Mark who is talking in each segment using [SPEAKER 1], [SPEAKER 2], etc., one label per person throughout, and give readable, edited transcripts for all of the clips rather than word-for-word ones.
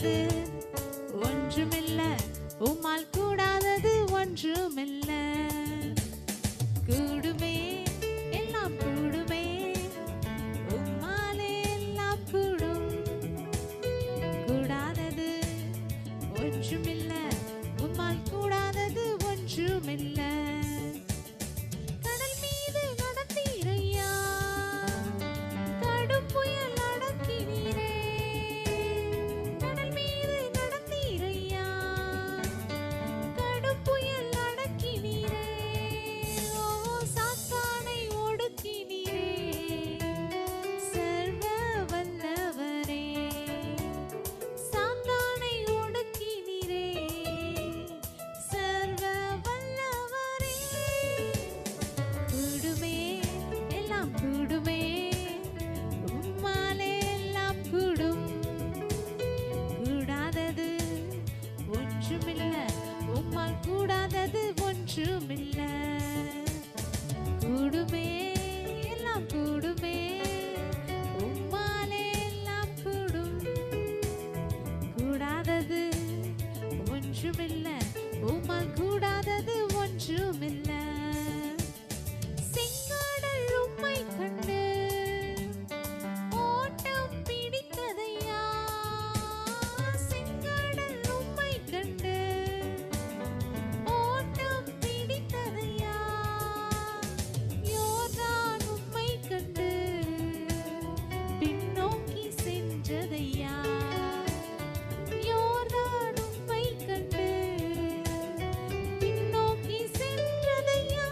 [SPEAKER 1] கூடாதது ஒன்றுமில்ல, உம்மால் கூடாதது ஒன்றுமில்ல. கூடுமே எல்லாம் கூடுமே, உம்மாலே எல்லாம் கூடும். கூடாதது ஒன்றுமில்ல, உம்மால் கூடாதது ஒன்றுமில்ல. கடல் மீது நடந்தீரையா, கடும் புயல் அடக்கினீரே. கடல் மீது நடந்தீரையா, கடும் புயல் அடக்கினீரே. ஓ சாத்தானை ஒடுக்கினீரே, சர்வ வல்லவரே. சாத்தானை ஒடுக்கினீரே, சர்வ வல்லவரே. கூடுமே எல்லாம் கூடுமே, உம்மாலே எல்லாம் கூடும். கூடாதது ஒன்றுமில்ல, உம்மால் கூடாதது ஒன்றுமில்ல. கூடுமே எல்லாம் கூடுமே, உம்மாலே எல்லாம் கூடும். கூடாதது ஒன்றுமில்ல, உம்மால் கூடாதது ஒன்றுமில்ல. செங்கடல் உம்மை கண்டு ஓட்டம் பிடித்ததையா. செங்கடல் உம்மை கண்டு ஓட்டம் பிடித்ததையா. யோர்தான் உம்மை கண்டு பின்னோக்கி சென்றதையா. யோர்தான் உம்மை கண்டு பின்னோக்கி சென்றதையா.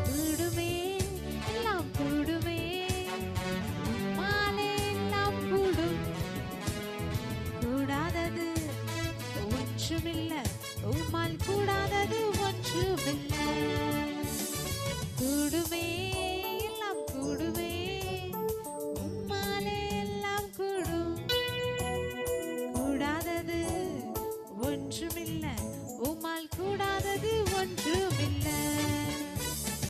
[SPEAKER 1] கூடுமே எல்லாம் கூடுமே, உம்மாலே எல்லாம் கூடும். கூடாதது ஒன்றுமில்ல, உம்மால் கூடாதது ஒன்றுமில்ல.